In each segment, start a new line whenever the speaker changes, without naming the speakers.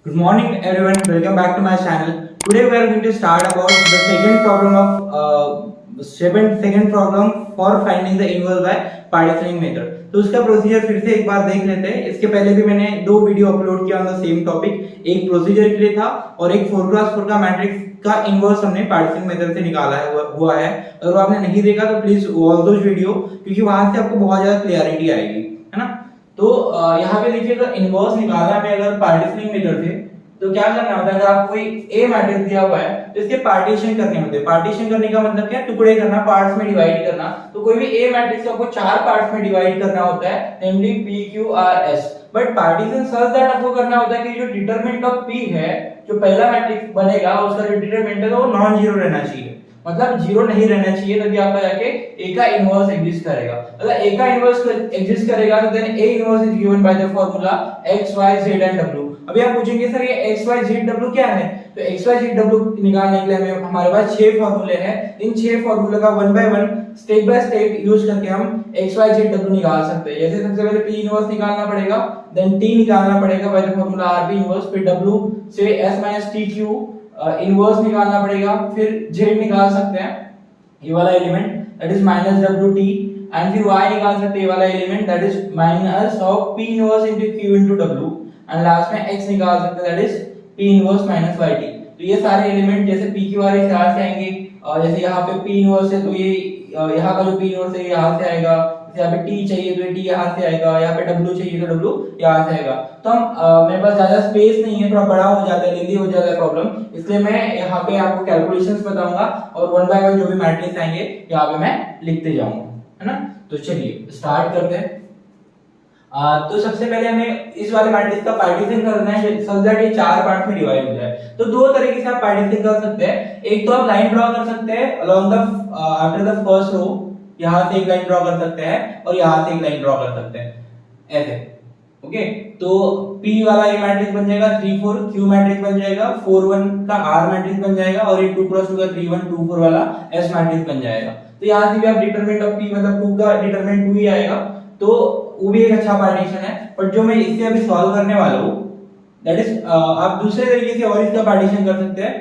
Good morning, everyone. Welcome back to my channel. Today we are going to start about the second problem for finding the inverse by partitioning method. तो उसका procedure फिर से एक बार देख लेते हैं. इसके पहले भी मैंने दो वीडियो अपलोड किया ऑन द सेम टॉपिक. एक प्रोसीजर के लिए था और एक 4x4 का मैट्रिक्स का इनवर्स हमने पार्टीशनिंग मेथड से निकाला हुआ है. अगर आपने नहीं देखा तो प्लीज वॉच दोस वीडियो, क्योंकि वहां से आपको बहुत ज्यादा क्लियरिटी आएगी, है ना. तो यहाँ पे देखिए, अगर इनवर्स निकालना है अगर पार्टीशनिंग मेथड से, तो क्या करना होता है. अगर आपको कोई ए मैट्रिक्स दिया हुआ है तो इसके पार्टीशन करने होते हैं. पार्टीशन करने का मतलब क्या है? टुकड़े करना, पार्ट्स में डिवाइड करना. तो कोई भी ए मैट्रिक्स आपको चार पार्ट्स में डिवाइड करना होता है, namely P Q R S. But partition such that आपको करना होता है कि जो डिटरमिनेंट ऑफ पी है, जो पहला मैट्रिक्स बनेगा उसका जो डिटरमिनेंट है वो नॉन जीरो रहना चाहिए. मतलब जीरो नहीं रहना चाहिए, तभी आपका जाके ए का इनवर्स एग्जिस्ट करेगा. अगर ए का इनवर्स एग्जिस्ट करेगा तो then A inverse is given by the formula x y z and w. अभी आप पूछेंगे सर ये x y z w क्या है? तो x y z w निकालने के लिए हमारे पास 6 फार्मूले हैं. इन 6 फार्मूले का one by one step by step use करके हम x y z w निकाल सकते हैं. जैसे सबसे पहले p इनवर्स निकालना पड़ेगा, देन t निकालना पड़ेगा bye the formula rp inverse, फिर w से s - tq इनवर्स निकालना पड़ेगा, फिर z निकाल सकते हैं ये वाला element that is -wt, and फिर y निकाल सकते हैं ये वाला element that is minus of p inverse into q into w, and last में x निकाल सकते हैं that is p inverse minus yt. तो ये सारे एलिमेंट जैसे p q r से आ जाएंगे. जैसे यहाँ पे p इनवर्स है तो ये यहाँ का जो p इनवर्स है यहाँ से आएगा. यहाँ पे t चाहिए तो ये t यहाँ से आएगा. यहाँ पे w चाहिए तो w यहाँ से आएगा. तो हम मेरे पास ज्यादा स्पेस नहीं है, थोड़ा बड़ा हो जाता है, लेंदी हो जाता है प्रॉब्लम, इसलिए मैं यहाँ पे आपको कैलकुलेशंस बताऊंगा और वन बाय वन जो भी मैट्रिक्स आएंगे यहाँ पे मैं लिखते जाऊंगा, है ना. तो चलिए स्टार्ट करते हैं. तो सबसे पहले हमें इस वाले मैट्रिक्स का पार्टीशन करना है सो दैट ये चार पार्ट में डिवाइड हो जाए. तो दो तरीके से आप पार्टीशन कर सकते हैं. एक तो आप लाइन ड्रॉ कर सकते हैं along the after the first row, यहां से एक लाइन ड्रॉ कर सकते हैं और यहां से एक लाइन ड्रॉ कर सकते हैं ऐसे. ओके, तो P वाला ये मैट्रिक्स बन जाएगा 3 4, Q मैट्रिक्स बन जाएगा 4 1 का R मैट्रिक्स बन जाएगा, और ये 2 क्रॉस 2 का 3 1 2 4 वाला S मैट्रिक्स बन जाएगा. तो यहां से भी आप डिटरमिनेंट ऑफ P मतलब 2 का डिटरमिनेंट 2 ही आएगा, तो वो भी एक अच्छा पार्टीशन है. बट जो मैं इससे अभी सॉल्व करने वाला हूं दैट इज आप दूसरे तरीके से और इसका पार्टीशन कर सकते हैं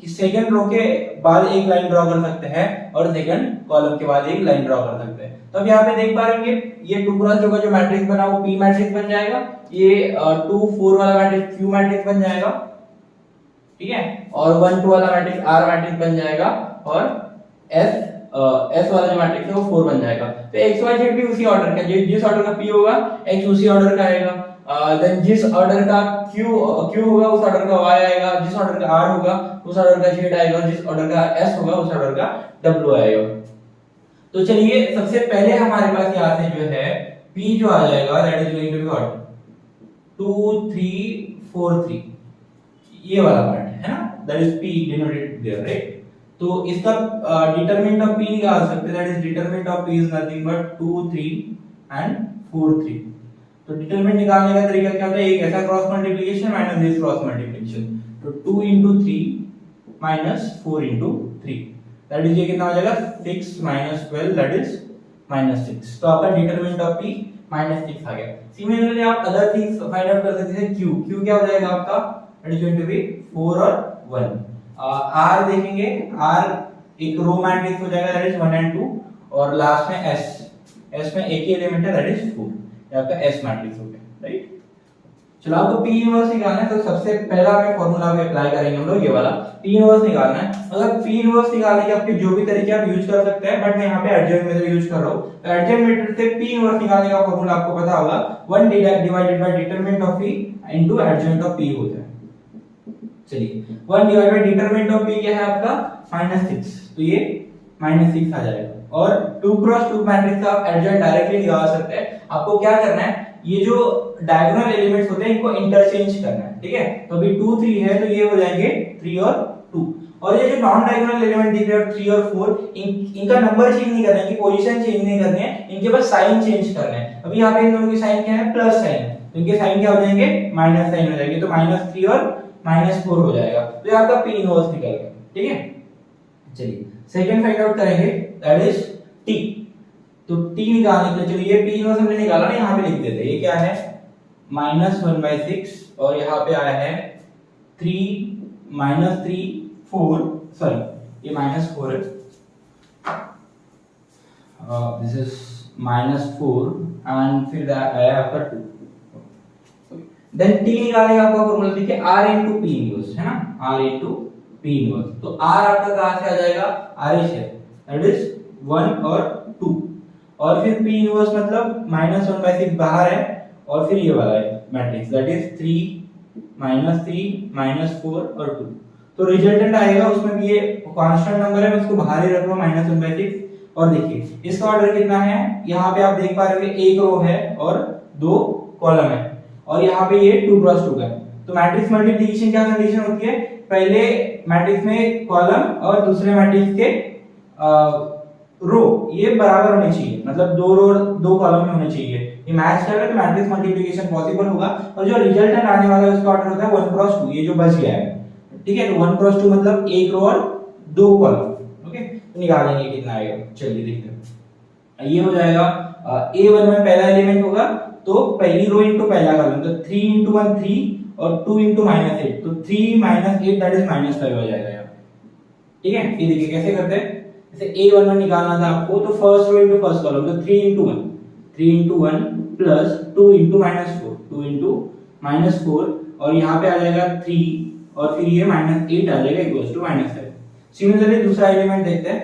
कि सेकंड रो के बाद एक लाइन ड्रॉ कर सकते हैं और सेकंड कॉलम के बाद एक लाइन ड्रॉ कर सकते हैं. तो अब यहाँ पे देख पा रहे हैं ये 2 क्रॉस 2 का जो मैट्रिक्स बना वो P मैट्रिक्स बन जाएगा, ये 2 4 वाला मैट्रिक्स Q मैट्रिक्स बन जाएगा, ठीक है, और 1 2 वाला मैट्रिक्स R मैट्रिक्स बन जाएगा, और S वाला जो मैट्रिक्स है वो 4 बन जाएगा. तो x y z भी उसी ऑर्डर का, जिस ऑर्डर का P होगा x उसी ऑर्डर का आएगा. देन जिस ऑर्डर का Q होगा उस ऑर्डर का Y आएगा, जिस ऑर्डर का R होगा उस ऑर्डर का Z आएगा, और जिस ऑर्डर का S होगा उस ऑर्डर का W आएगा. तो चलिए सबसे पहले हमारे पास यहाँ से जो है P जो आ जाएगा that is going to be what 2 3 4 3, ये वाला पार्ट है ना, that is P denoted there, right. तो इसका डिटरमिनेंट ऑफ P निकाल सकते हैं, that is determinant of P is nothing but 2 3 and 4 3. तो डिटरमिनेंट निकालने का तरीका क्या होता है? एक ऐसा cross multiplication minus this cross multiplication. तो 2 into 3 minus 4 into 3, that is ये कितना हो जाएगा 6 minus 12 दैट इज -6. तो आपका डिटरमिनेंट ऑफ P -6 आ गया. सिमिलरली आप अदर थिंग्स फाइंड आउट कर सकते हैं. Q क्या हो जाएगा आपका, that is going to be 4 और 1. R देखेंगे, R एक रो मैट्रिक्स हो जाएगा दैट इज 1 and 2, और लास्ट में S में एक ही एलिमेंट है दैट इज 4, ये आपका S मैट्रिक्स हो गया, राइट. चलो आपको P इनवर्स निकालना है, तो सबसे पहला हमें फार्मूला में अप्लाई करेंगे हम लोग ये वाला P इनवर्स निकालना है. अगर P इनवर्स निकालने के आपके जो भी तरीके आप यूज कर सकते हैं, बट मैं यहाँ पे एडजॉइंट मेथड यूज कर रहा हूँ. तो एडजॉइंट मेथड से P इनवर्स निकालने का फार्मूला आपको पता होगा 1 divided by determinant of P into adjoint of P होता है. चलिए 1 divided by determinant of P क्या है आपका -6, तो ये -6 आ जाएगा. और 2 क्रॉस 2 मैट्रिक्स का आप एडजॉइंट डायरेक्टली निकाल सकते हैं. आपको क्या करना है, ये जो डायगोनल एलिमेंट्स होते हैं इनको इंटरचेंज करना है, ठीक है. तो अभी 2 3 है तो ये हो जाएंगे 3 और 2, और ये जो नॉन डायगोनल एलिमेंट दिख रहे हैं 3 और 4 इनका नंबर चेंज नहीं करना है, इनकी पोजीशन चेंज नहीं करनी है, इनके बस साइन चेंज करना है. अभी यहाँ पे इन दोनों की साइन क्या है, प्लस साइन है, तो इनके साइन क्या हो जाएंगे, माइनस साइन हो जाएंगे. तो -3 और -4 हो जाएगा. तो ये आपका P इनवर्स निकल गया, ठीक है. चलिए सेकंड फाइंड आउट करेंगे दैट इज T. तो T निकालने के लिए चलिए ये P इनवर्स हमने निकाला ना, यहाँ पे लिख देते हैं. ये क्या है -1/6 और यहाँ पे आया है 3 -3 4, सॉरी ये -4 है, दिस इज -4 एंड फिर आया आपका 2। देन t निकालने का आपका फॉर्मूला देखिए r into p इनवर्स है ना, r into p इनवर्स। तो r आपका कहां से आ जाएगा, r से, दैट इज 1 और 2, और फिर p इनवर्स मतलब -1/6 बाहर है, और फिर ये वाला है मैट्रिक्स दैट इज 3 -3 -4 और 2। तो रिजल्टेंट आएगा, उसमें भी ये कांस्टेंट नंबर है, मैं इसको बाहर ही रख रहा हूं -1/6। और देखिए इसका ऑर्डर कितना है, यहाँ पे आप देख पा रहे हो एक रो है और 2 कॉलम है, और यहाँ पे ये 2 क्रॉस 2 है। तो मैट्रिक्स मल्टीप्लिकेशन क्या कंडीशन होती है, पहले मैट्रिक्स में कॉलम और दूसरे मैट्रिक्स के रो ये बराबर होने चाहिए, मतलब 2 रो 2 कॉलम में होने चाहिए, ये मैच कर रहा है तो मैट्रिक्स मल्टीप्लिकेशन पॉसिबल होगा। और जो रिजल्टेंट आने वाला है उसका ऑर्डर होता है 1 क्रॉस 2, ये जो बच गया है, ठीक है। तो 1 क्रॉस 2 मतलब एक रो और 2 कॉलम, ओके। तो निकालेंगे कितना आएगा, चलिए देखते हैं। ये हो जाएगा A1 में पहला एलिमेंट होगा तो पहली रो इनटू पहला कॉलम, तो 3 * 1 3 और 2 * -8, तो 3 - 8 दैट इज -5 हो जाएगा यहाँ, ठीक है। ये देखिए कैसे करते हैं, जैसे A11 निकालना था आपको, तो first row into first column, तो 3 * 1 प्लस 2 * -4 2 * -4, और यहाँ पे आ जाएगा 3 और फिर ये -8 आ जाएगा इक्वल्स टू -7। सिमिलरली दूसरा एलिमेंट देखते हैं,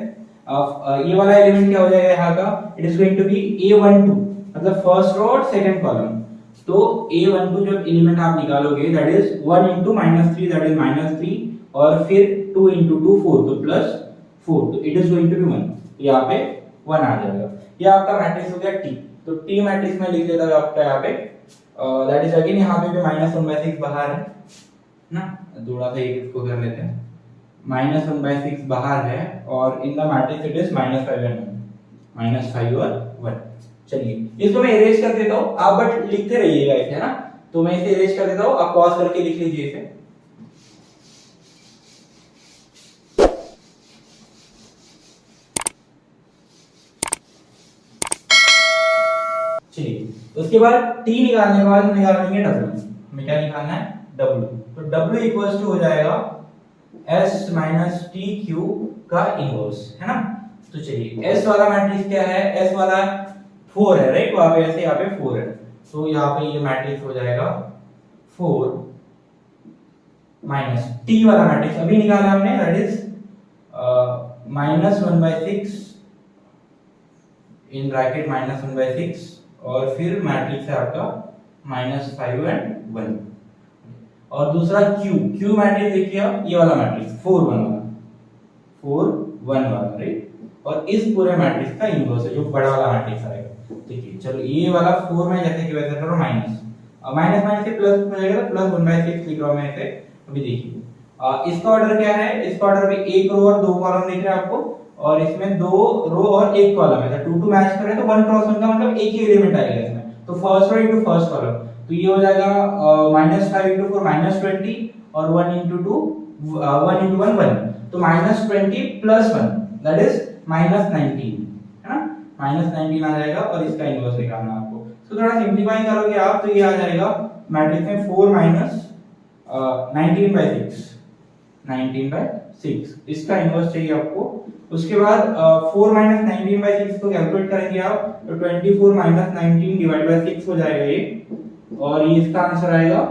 ये वाला एलिमेंट क्या हो जाएगा यहाँ का, it is going to be A12, मतलब फर्स्ट रो और सेकंड कॉलम। तो A12 जब एलिमेंट आप निकालोगे दैट इज 1 * -3 दैट इज -3, और फिर 2 * 2 4, तो +4, तो it is going to be 1, यहाँ पे 1 आ जाएगा। ये आपका मैट्रिक्स हो गया T। तो T मैट्रिक्स में लिख देता हूं आपका यहाँ पे, दैट इज अगेन यहाँ पे भी -1/6 बाहर है ना, थोड़ा सा ये इसको कर लेते हैं, -1/6 बाहर है, और in the matrix it is -5 and 1 -5 और 1। चलिए इसको मैं इरेज कर देता हूं, आप बट लिखते रहिएगा इसे, है ना। तो मैं इसे इरेज कर देता हूं, आप पॉज करके लिख लीजिए इसे। चलिए उसके बाद t निकालने के बाद हम निकालेंगे w, हमें क्या निकालना है, w। तो w इक्वल्स टू हो जाएगा s - t q का इनवर्स, है ना। तो चलिए s वाला मैट्रिक्स क्या है, s वाला 4 है, राइट, वहां पे ऐसे यहाँ पे 4 है, तो यहाँ पे ये मैट्रिक्स हो जाएगा 4 माइनस t वाला मैट्रिक्स अभी निकाला हमने, दैट इज -1/6 इन ब्रैकेट -1/6, और फिर मैट्रिक्स है आपका -5 and 1। और दूसरा q मैट्रिक्स देखिए आप, ये वाला मैट्रिक्स 4 1 वाला, राइट, और इस पूरे मैट्रिक्स का इनवर्स है जो बड़ा वाला मैट्रिक्स आएगा। देखिए चलो ये वाला 4 में जैसे कि वैसे करो, माइनस से प्लस हो जाएगा, तो +1/6 लिख रहा हूं मैं इसे। अभी देखिए इसका ऑर्डर क्या है, इसका ऑर्डर भी एक रो और 2 कॉलम दिख रहा है आपको, और इसमें 2 रो और 1 कॉलम है, तो 2 2 मैच कर रहे हैं, तो 1 क्रॉस 1 का मतलब एक ही एलिमेंट आएगा इसमें, तो first row into first column, तो ये हो जाएगा -5 * 4 -20, और 1 * 2 1 * 1 1, तो -20 + 1 दैट इज -19, है ना, -19 आ जाएगा, और इसका इनवर्स निकालना आपको। तो थोड़ा सिंपलीफाई करोगे आप, तो ये आ जाएगा मैट्रिक्स में 4 - 19/6, इसका इनवर्स चाहिए आपको। उसके बाद 4 - 19/6 को कैलकुलेट करेंगे आप, तो 24 - 19/6 हो जाएगा ये, और ये इसका आंसर आएगा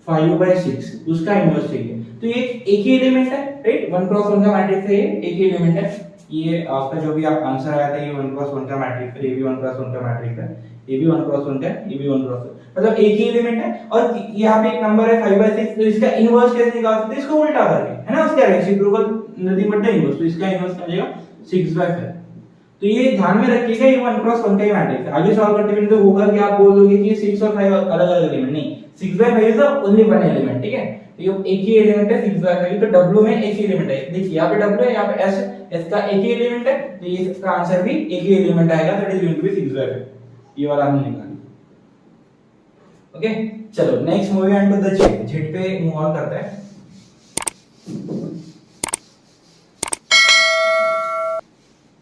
5/6, उसका इनवर्स चाहिए। तो ये एक ही एलिमेंट है, राइट, 1 क्रॉस 1 का मैट्रिक्स है, ये एक ही एलिमेंट है। ये आपका जो भी आप आंसर आया था, ये 1 क्रॉस 1 का मैट्रिक्स है, ये भी 1 क्रॉस 1 का मैट्रिक्स है, ये भी 1 क्रॉस 1 का है, ये भी 1 क्रॉस 1, मतलब एक ही एलिमेंट है। और यहाँ पे एक नंबर है 5/6, तो इसका इनवर्स कैसे निकाल सकते हैं, इसको उल्टा करके, है ना, उसका reciprocal nothing but the inverse, तो इसका इनवर्स आ जाएगा 6/5। तो ये ध्यान में रखिएगा, ये 1 क्रॉस 1 का ही मैट्रिक्स है। आगे सॉल्व करते हुए तो होगा कि आप बोल दोगे कि 6 और 5 अलग-अलग एलिमेंट, नहीं, 6/5 is the only one element, ठीक है। तो ये एक ही एलिमेंट है 6/5, तो w में एक ही एलिमेंट है, देखिए यहाँ पे w है, यहाँ पे s है, s का एक ही एलिमेंट है, तो ये इसका आंसर भी एक ही एलिमेंट आएगा, that is going to be 6/5। ये वाला हमने निकाला, ओके। चलो next moving on to the z पे मूव ऑन करते हैं।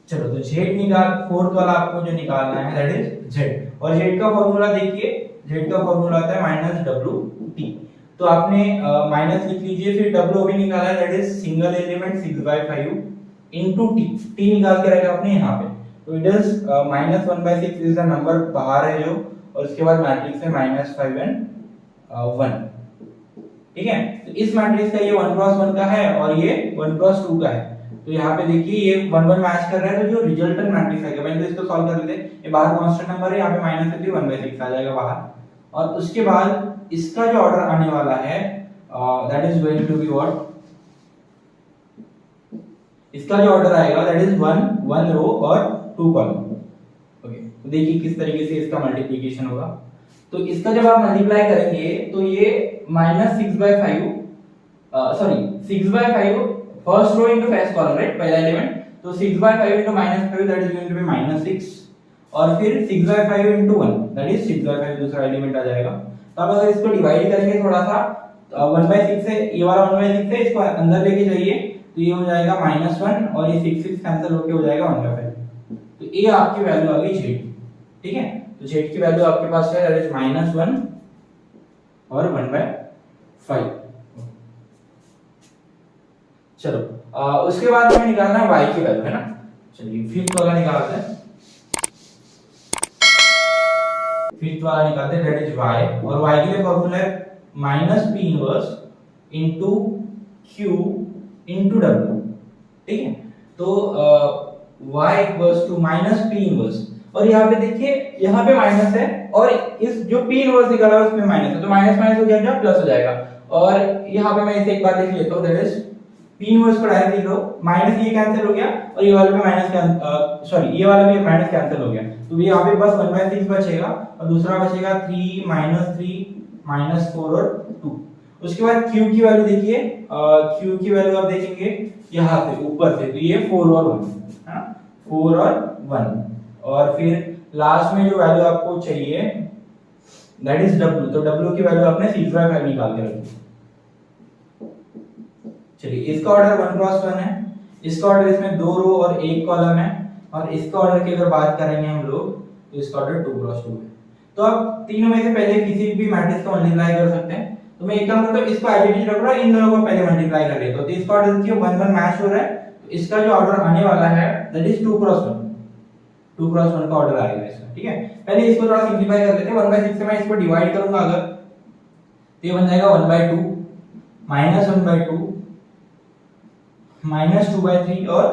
चलो तो z निकाल, फोर्थ वाला आपको जो निकालना है दैट इज z, और z का फार्मूला देखिए, z का फार्मूला आता है -wt। तो आपने माइनस लिख लीजिए, फिर डब्ल्यू भी निकाला है, that is single element 6/5 into T, T निकाल के रखा आपने यहाँ पे, तो it is -1/6 is the number बाहर है जो, और उसके बाद मैट्रिक्स है -5 एंड 1, ठीक है। तो इस मैट्रिक्स का ये 1 क्रॉस 1 का है और ये 1 क्रॉस 2 का है, तो यहाँ पे देखिए ये 1 1 मैच कर रहा है, तो जो रिजल्टेंट मैट्रिक्स आएगा, पहले तो इसको सॉल्व कर लेते हैं। ये बाहर कांस्टेंट नंबर है, यहाँ पे माइनस है, तो 1/6 आ जाएगा बाहर, और उसके बाद इसका जो ऑर्डर आने वाला है that is going to be what, इसका जो ऑर्डर आएगा दैट इज 1 रो और 2 कॉलम। ओके, तो देखिए किस तरीके से इसका मल्टीप्लिकेशन होगा। तो इसका जब आप मल्टीप्लाई करेंगे तो ये -6/5 sorry 6/5 first row into first column, right, पहला एलिमेंट, तो 6/5 into -5 that is going to be -6, और फिर 6/5 इनटू 1 दैट इज 6/5 दूसरा एलिमेंट आ जाएगा। तो अब अगर इसको डिवाइड करेंगे थोड़ा सा, 1/6 है, ये वाला 1/6 है, इसको अंदर लेके जाइए तो ये हो जाएगा -1 और ये 6 कैंसिल होके हो जाएगा 1/5। तो ये आपकी वैल्यू आ गई z, ठीक है। तो z की वैल्यू आपके पास है दैट इज -1 और 1/5। चलो उसके बाद हमें निकालना है y की वैल्यू, है ना। चलिए फिफ्थ वाला निकालते हैं, फिफ्थ वाला निकालते हैं दैट इज y, और y के लिए फॉर्मूला है -p inverse into q into w, ठीक है। तो y equals to -p inverse, और यहाँ पे देखिए यहाँ पे माइनस है और इस जो p इनवर्स निकाला है उसमें माइनस है, तो माइनस माइनस हो जाएगा प्लस हो जाएगा, और यहाँ पे मैं इसे एक बार लिख लेता हूँ दैट इज p इनवर्स को डायरेक्ट लिख लो, माइनस ये कैंसिल हो गया और ये वाला भी माइनस सॉरी ये वाला भी माइनस कैंसिल हो गया, तो यहाँ पे बस 1/6 बचेगा और दूसरा बचेगा 3 -4 और 2। उसके बाद q की वैल्यू देखिए, q की वैल्यू आप देखेंगे यहाँ से ऊपर से, तो ये 4 और 1 है ना, 4 और 1, और फिर लास्ट में जो वैल्यू आपको चाहिए दैट इज w, तो w की वैल्यू आपने 6/5 निकाल के रखी। चलिए इसका ऑर्डर 1 क्रॉस 1 है, इसका ऑर्डर इसमें 2 रो और 1 कॉलम है, और इसका ऑर्डर की अगर बात करेंगे हम लोग तो इसका ऑर्डर 2 क्रॉस 2 है। तो आप तीनों में से पहले किसी भी मैट्रिक्स को मल्टीप्लाई कर सकते हैं, तो मैं एक काम करता हूं इसको एज इट इज रख रहा हूं, इन दोनों को पहले मल्टीप्लाई कर लेता हूं। तो इसका ऑर्डर देखिए 1 1 मैच हो रहा है, तो इसका जो ऑर्डर आने वाला है दैट इज 2 क्रॉस 1, 2 क्रॉस 1 का ऑर्डर आएगा इसका, ठीक है। पहले इसको थोड़ा सिंपलीफाई कर लेते हैं, 1/6 से मैं इसको डिवाइड करूंगा अगर, तो ये बन जाएगा 1/2 -1/2 -2/3 और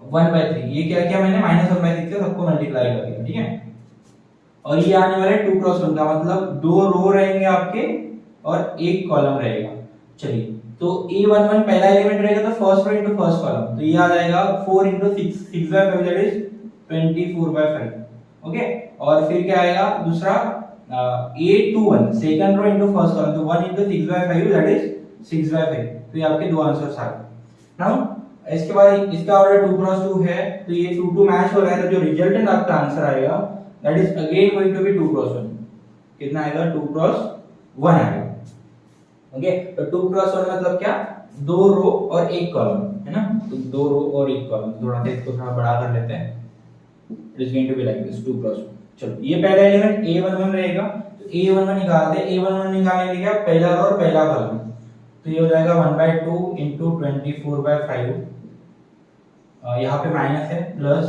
1/3, ये क्या किया मैंने -1/6 से सबको मल्टीप्लाई कर दिया, ठीक है। और ये आने वाला है 2 क्रॉस 1 का, मतलब 2 रो रहेंगे आपके और 1 कॉलम रहेगा। चलिए तो a11 पहला एलिमेंट रहेगा तो first row into first column, तो ये आ जाएगा 4 इनटू 6 6/5 दैट इज 24/5, ओके। और फिर क्या आएगा दूसरा a21 second row into first column, तो 1 इनटू 6/5 दैट इज 6/5, तो ये आपके दो आंसर्स आ गए। नाउ इसके बाद इसका ऑर्डर 2 क्रॉस 2 है, तो ये 2 2 मैच हो रहा है, तो जो रिजल्टेंट आपका आंसर आएगा that is again going to be 2 cross 1, कितना आएगा 2 क्रॉस 1 आएगा, ओके। तो 2 क्रॉस 1 मतलब क्या, 2 रो और 1 कॉलम, है ना, तो 2 रो और 1 कॉलम, थोड़ा सा इसको थोड़ा बड़ा कर लेते हैं, it is going to be like this 2 cross 1। चलो ये पहला एलिमेंट a11 रहेगा, तो a11 निकालते हैं, a11 निकालने के लिए पहला रो और पहला कॉलम, तो ये हो जाएगा 1/2 इनटू 24/5, यहाँ पे माइनस है, प्लस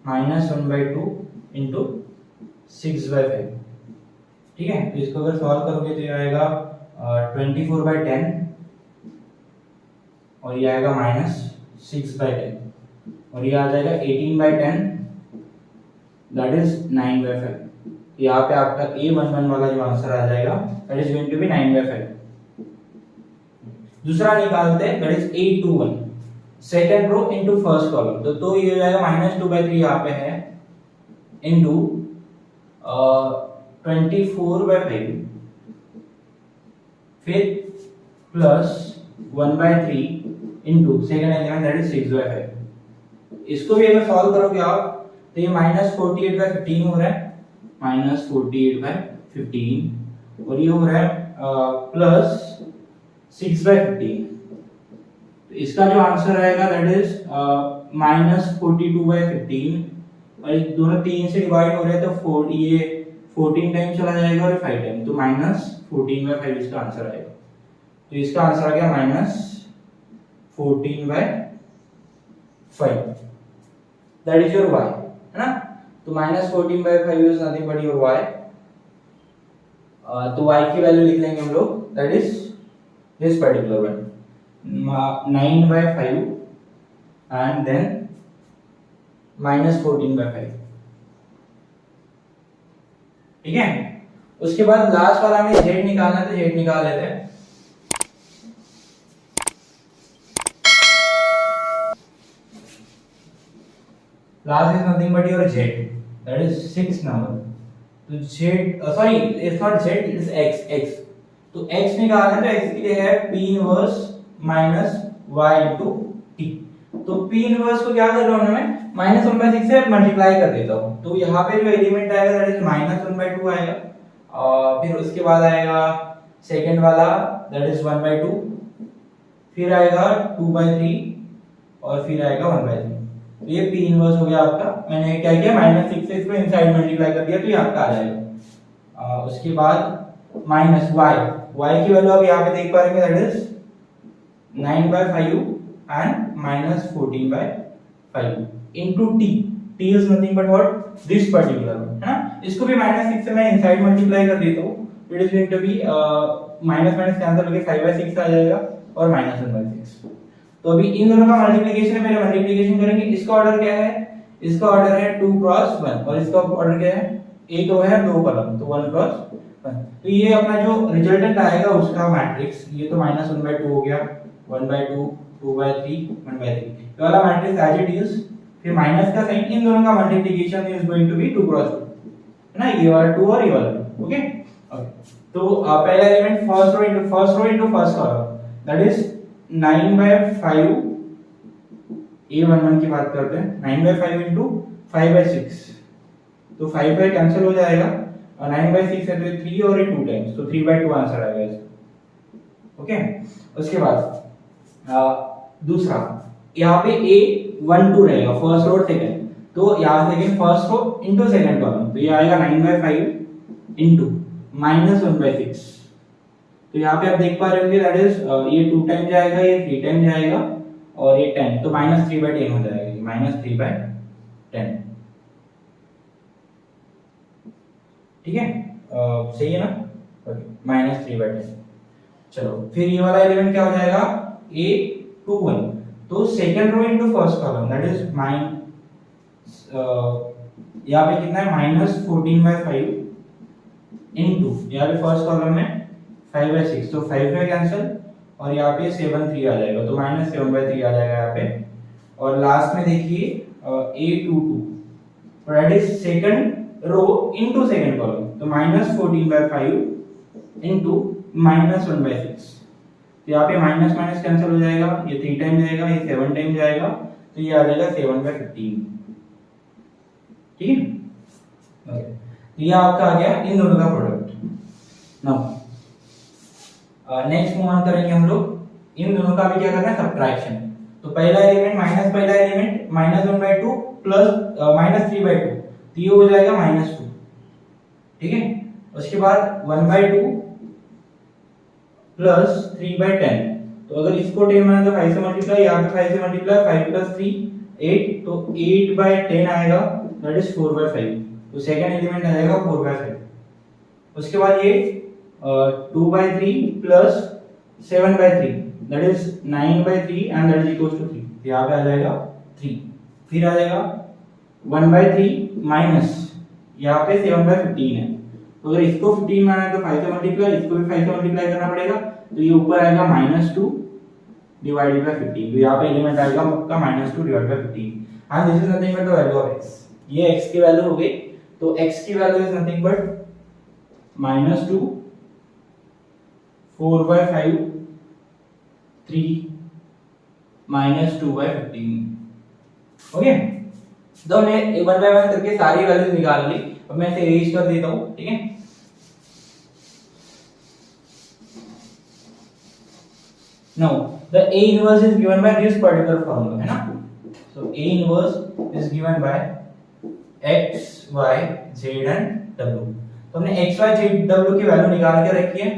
-1/2 इनटू 6/5, ठीक है। तो इसको अगर सॉल्व करोगे तो ये आएगा 24/10 और ये आएगा -6/10, और ये आ जाएगा 18/10 दैट इज 9/5। यहाँ पे आपका a11 वाला जो आंसर आ जाएगा that is going to be 9/5। दूसरा निकालते हैं that is a21 second row into first column, तो ये हो जाएगा -2/3 यहाँ पे है इनटू 24/5, फिर plus 1/3 into second element that is 6/5। इसको भी अगर सॉल्व करोगे आप तो ये -48/15 हो रहा है, -48/15, और ये हो रहा है प्लस 6/15, तो इसका जो आंसर आएगा दैट इज -42/15, और दोनों 3 से डिवाइड हो रहे हैं तो 4 ये 14 टाइम चला जाएगा और 5 टाइम, तो -14/5 इसका आंसर आएगा। तो इसका आंसर आ गया -14/5, दैट इज योर y, है ना। तो -14/5 is nothing but your y। तो y की वैल्यू लिख लेंगे हम लोग, that is this particular one, 9/5 and then -14/5, ठीक है। उसके बाद लास्ट वाला हमें z निकालना है, तो z निकाल लेते हैं। Last is nothing but your z, that is 6 number. तो z, sorry it's not z, it's x। तो x निकालना है, तो x के लिए है p inverse minus y into t। तो p इनवर्स को क्या कर रहा हूं मैं, -1/6 से मल्टीप्लाई कर देता हूं। तो यहाँ पे जो एलिमेंट आएगा दैट इज -1/2 आएगा, और फिर उसके बाद आएगा सेकंड वाला दैट इज 1/2, फिर आएगा 2/3 और फिर आएगा 1/3। तो ये p इनवर्स हो गया आपका। मैंने क्या किया, -6 से इसको इनसाइड मल्टीप्लाई कर दिया, तो ये आपका आ जाएगा। उसके बाद माइनस y की वैल्यू आप यहाँ पे देख पा रहे हैं, that is 9/5 and -14/5 into t is nothing but what, this particular one, है ना। इसको भी -6 से मैं इनसाइड मल्टीप्लाई कर देता हूँ, it is going to be minus cancel होके 5/6 आ जाएगा और -1/6। तो अभी इन दोनों का मल्टीप्लिकेशन है, पहले मल्टीप्लिकेशन करेंगे। इसका ऑर्डर क्या है, इसका ऑर्डर है 2 क्रॉस 1 और इसका ऑर्डर क्या है, एक रो है 2 कॉलम, तो 1 क्रॉस 1। तो ये अपना जो रिजल्टेंट आएगा उसका मैट्रिक्स, ये तो -1/2 हो गया, 1/2, 2/3, 1/3, ये वाला मैट्रिक्स एज इट इज। फिर माइनस का साइन, इन दोनों का multiplication is going to be 2 cross 2, है ना, ये वाला 2 और ये वाला 2, ओके। तो पहला element first row into first column, that is 9/5, A11 की बात करते हैं, 9/5 इनटू 5/6, तो 5 कैंसिल हो जाएगा और 9/6 है तो 3 और 2 टाइम्स, तो 3/2 आंसर आएगा इसका, ओके। उसके बाद दूसरा, यहाँ पे A12 रहेगा, फर्स्ट रो सेकंड, तो यहाँ second first row into second column, तो ये आएगा 9/5 इनटू -1/6। तो यहाँ पे आप देख पा रहे होंगे दैट इज ये 2 टाइम जाएगा, ये 3 टाइम जाएगा और ये 10, तो -3/10 हो जाएगा, -3/10, ठीक है। सही है ना, -3/10। चलो फिर ये वाला एलिमेंट क्या हो जाएगा, A21, तो second row into first column, that is यहाँ पे कितना है, -14/5 इनटू, यहाँ पे फर्स्ट कॉलम में 5/6, तो 5 कैंसिल और यहाँ पे 7/3 आ जाएगा, तो -7/3 आ जाएगा यहाँ पे। और लास्ट में देखिए A22, that is second row into second column, तो -14/5 इनटू -1/6, तो यहाँ पे माइनस कैंसिल हो जाएगा, ये 3 टाइम जाएगा, ये 7 टाइम जाएगा, तो ये आ जाएगा 7/15, ठीक है। ये आपका आ गया इन दोनों का product. Now next move on करेंगे हम लोग, इन दोनों का भी क्या करना है, सब्ट्रैक्शन। तो पहला एलिमेंट पहला एलिमेंट -1/2 प्लस -3/2, तो ये हो जाएगा -2, ठीक है। उसके बाद 1/2 प्लस 3/10, तो अगर इसको 10 माना तो 5 से मल्टीप्लाई, यहाँ पे 5 से मल्टीप्लाई, 5 + 3 8, तो 8/10 आएगा, दैट इज 4/5, तो सेकंड एलिमेंट आएगा 4/5। उसके बाद ये 2/3 plus 7/3, that is 9/3 and that is equal to 3, यहाँ पे आ जाएगा 3। फिर आ जाएगा 1/3 माइनस यहाँ पे 7/15 है, तो अगर इसको 15 माना है तो 5 से मल्टीप्लाई, इसको भी 5 से मल्टीप्लाई करना पड़ेगा, तो ये ऊपर आएगा -2 डिवाइडेड बाय 15, तो यहाँ पे एलिमेंट आएगा आपका -2 divided by 15, and this is nothing but the value of x। ये x की वैल्यू हो गई, तो x की value is nothing but -2 4/5 3 -2/15, okay. तो हमने 1 बाय 1 करके सारी वैल्यूज निकाल ली, अब मैं इसे अरेंज कर देता हूं, ठीक है। Now the A inverse is given by this particular formula, है ना। So A inverse is given by x, y, z and w. तो हमने एक्स वाई जेड डब्ल्यू की वैल्यू निकाल के रखी है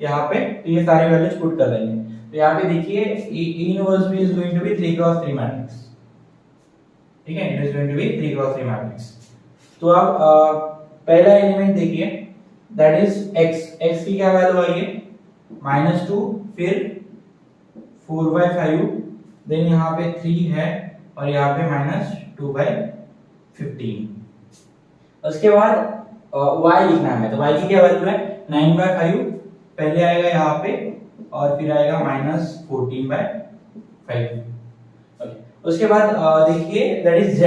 यहाँ पे, तो ये सारी वैल्यूज पुट कर देंगे। तो यहाँ पे देखिए A इनवर्स भी is going to be 3 cross 3 matrix, ठीक है, it is going to be 3 cross 3 matrix. तो अब पहला एलिमेंट देखिए दैट इज x की क्या वैल्यू आई है -2, फिर 4/5, देन यहाँ पे 3 है और यहाँ पे -2/15। उसके बाद y लिखना है, तो y की क्या वैल्यू है 9/5, पहले आएगा यहाँ पे और फिर आएगा -14/5। ओके, उसके बाद देखिए दैट इज z,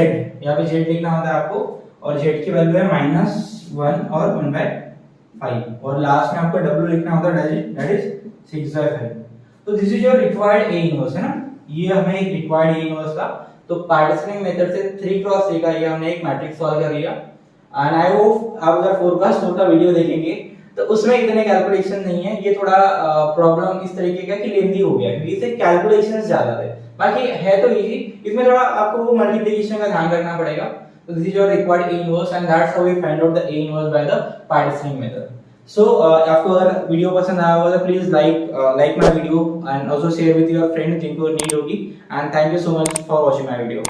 यहाँ पे z लिखना होता है आपको और z की वैल्यू है -1 और 1/5 और लास्ट में आपको w लिखना होता है दैट इज 6/5। तो this is your required A inverse, है ना, ये हमें एक रिक्वायर्ड A इनवर्स था। तो पार्टीशनिंग मेथड से 3 क्रॉस 3 का ये हमने एक मैट्रिक्स सॉल्व कर लिया। एंड आई होप आप अगर 4x4 का वीडियो देखेंगे तो उसमें इतने कैलकुलेशन नहीं है, ये थोड़ा प्रॉब्लम इस तरीके का कि लेंदी हो गया क्योंकि इससे कैलकुलेशंस ज्यादा थे, बाकी है तो इजी, इसमें थोड़ा आपको वो मल्टीप्लिकेशन का ध्यान रखना पड़ेगा। तो this is your required A inverse and that's how we find out the A inverse by the partitioning method. So आपको अगर वीडियो पसंद आया होगा तो please like my video and also share with your friends जिनको need होगी। And thank you so much for watching my video.